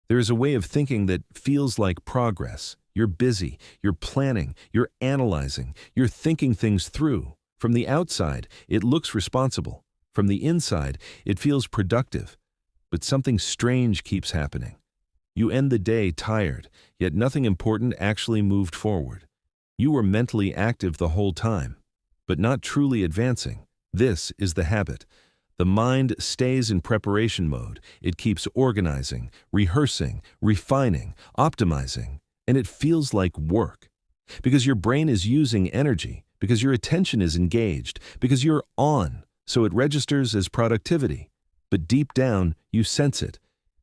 There is a way of thinking that feels like progress. You're busy, you're planning, you're analyzing, you're thinking things through. From the outside, it looks responsible. From the inside, it feels productive. But something strange keeps happening. You end the day tired, yet nothing important actually moved forward. You were mentally active the whole time, but not truly advancing. This is the habit. The mind stays in preparation mode. It keeps organizing, rehearsing, refining, optimizing, and it feels like work. Because your brain is using energy, because your attention is engaged, because you're on, so it registers as productivity. But deep down, you sense it.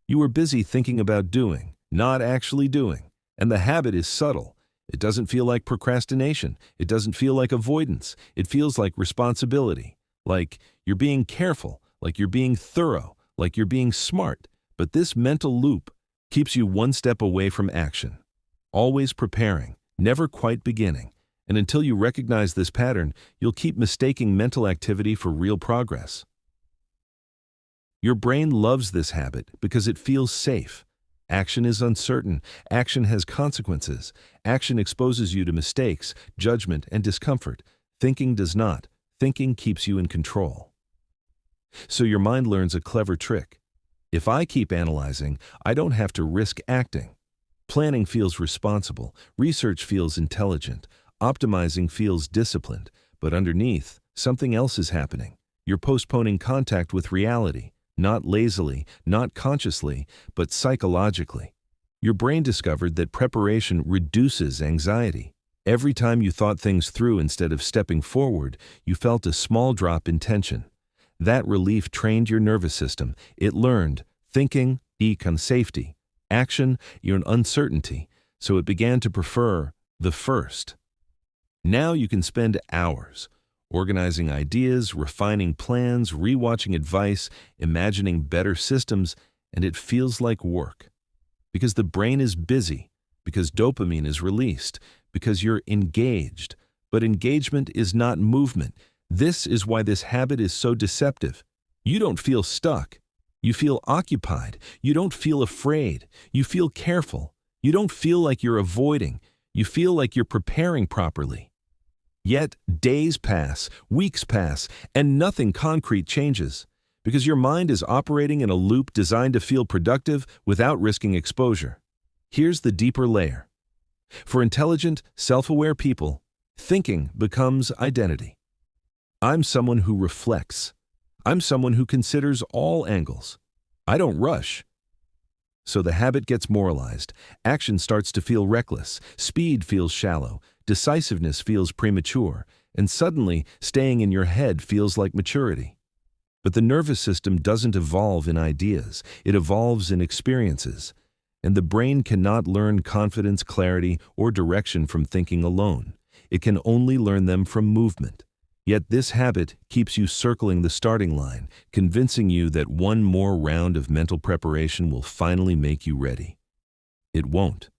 You are busy thinking about doing, not actually doing. And the habit is subtle. It doesn't feel like procrastination. It doesn't feel like avoidance. It feels like responsibility. Like you're being careful, like you're being thorough, like you're being smart. But this mental loop keeps you one step away from action. Always preparing, never quite beginning. And until you recognize this pattern, you'll keep mistaking mental activity for real progress. Your brain loves this habit because it feels safe. Action is uncertain. Action has consequences. Action exposes you to mistakes, judgment, and discomfort. Thinking does not. Thinking keeps you in control. So your mind learns a clever trick. If I keep analyzing, I don't have to risk acting. Planning feels responsible. Research feels intelligent. Optimizing feels disciplined. But underneath, something else is happening. You're postponing contact with reality. Not lazily, not consciously, but psychologically. Your brain discovered that preparation reduces anxiety. Every time you thought things through instead of stepping forward, you felt a small drop in tension. That relief trained your nervous system. It learned, thinking equals safety, action equals uncertainty, so it began to prefer the first. Now you can spend hours organizing ideas, refining plans, rewatching advice, imagining better systems, and it feels like work. Because the brain is busy, because dopamine is released, because you're engaged. But engagement is not movement. This is why this habit is so deceptive. You don't feel stuck. You feel occupied. You don't feel afraid. You feel careful. You don't feel like you're avoiding. You feel like you're preparing properly. Yet days pass, weeks pass, and nothing concrete changes, because your mind is operating in a loop designed to feel productive without risking exposure. Here's the deeper layer. For intelligent, self-aware people, thinking becomes identity. I'm someone who reflects. I'm someone who considers all angles. I don't rush. So the habit gets moralized. Action starts to feel reckless. Speed feels shallow. Decisiveness feels premature, and suddenly staying in your head feels like maturity. But the nervous system doesn't evolve in ideas, it evolves in experiences. And the brain cannot learn confidence, clarity, or direction from thinking alone. It can only learn them from movement. Yet this habit keeps you circling the starting line, convincing you that one more round of mental preparation will finally make you ready. It won't.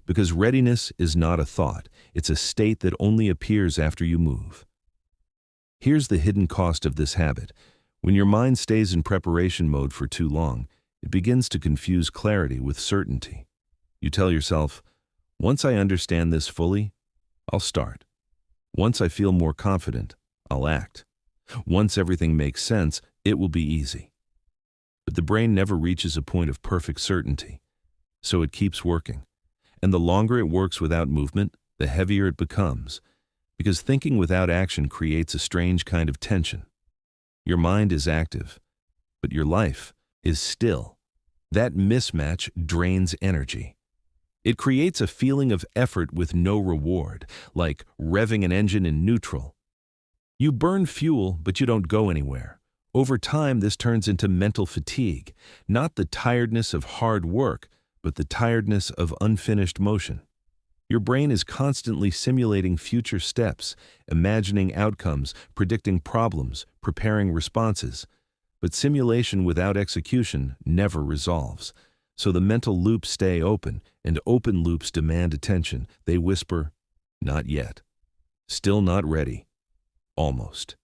Because readiness is not a thought, it's a state that only appears after you move. Here's the hidden cost of this habit. When your mind stays in preparation mode for too long, it begins to confuse clarity with certainty. You tell yourself, once I understand this fully, I'll start. Once I feel more confident, I'll act. Once everything makes sense, it will be easy. But the brain never reaches a point of perfect certainty, so it keeps working. And the longer it works without movement, the heavier it becomes, because thinking without action creates a strange kind of tension. Your mind is active, but your life is still. That mismatch drains energy. It creates a feeling of effort with no reward, like revving an engine in neutral. You burn fuel, but you don't go anywhere. Over time, this turns into mental fatigue, not the tiredness of hard work, but the tiredness of unfinished motion. Your brain is constantly simulating future steps, imagining outcomes, predicting problems, preparing responses. But simulation without execution never resolves. So the mental loops stay open, and open loops demand attention. They whisper, not yet. Still not ready. Almost.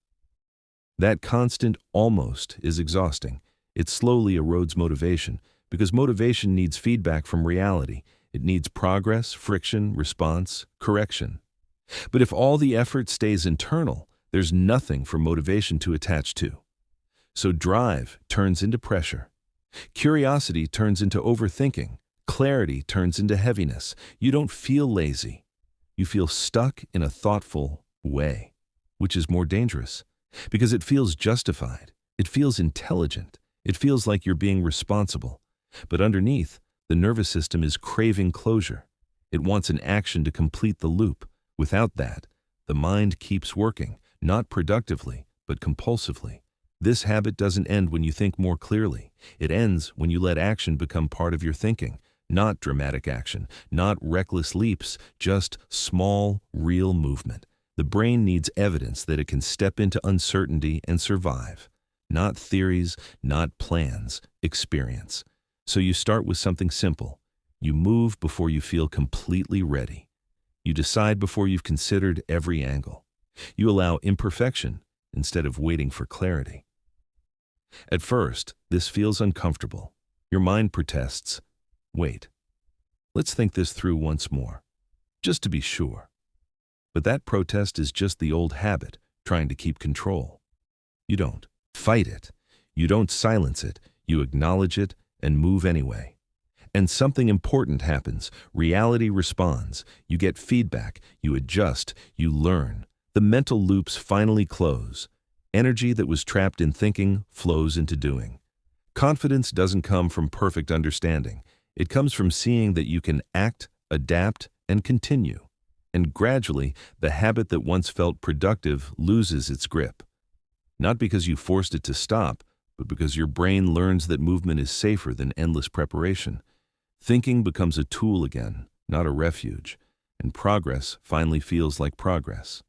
That constant almost is exhausting. It slowly erodes motivation, Because motivation needs feedback from reality. It needs progress, friction, response, correction. But if all the effort stays internal, there's nothing for motivation to attach to. So drive turns into pressure. Curiosity turns into overthinking. Clarity turns into heaviness. You don't feel lazy. You feel stuck in a thoughtful way, which is more dangerous because it feels justified. It feels intelligent. It feels like you're being responsible. But underneath, the nervous system is craving closure. It wants an action to complete the loop. Without that, the mind keeps working, not productively, but compulsively. This habit doesn't end when you think more clearly. It ends when you let action become part of your thinking. Not dramatic action, not reckless leaps, just small, real movement. The brain needs evidence that it can step into uncertainty and survive. Not theories, not plans, experience. So you start with something simple. You move before you feel completely ready. You decide before you've considered every angle. You allow imperfection instead of waiting for clarity. At first, this feels uncomfortable. Your mind protests. Wait, let's think this through once more, just to be sure. But that protest is just the old habit, trying to keep control. You don't fight it. You don't silence it. You acknowledge it and move anyway. And something important happens. Reality responds. You get feedback. You adjust. You learn. The mental loops finally close. Energy that was trapped in thinking flows into doing. Confidence doesn't come from perfect understanding. It comes from seeing that you can act, adapt, and continue. And gradually, the habit that once felt productive loses its grip. Not because you forced it to stop, but because your brain learns that movement is safer than endless preparation. Thinking becomes a tool again, not a refuge, and progress finally feels like progress.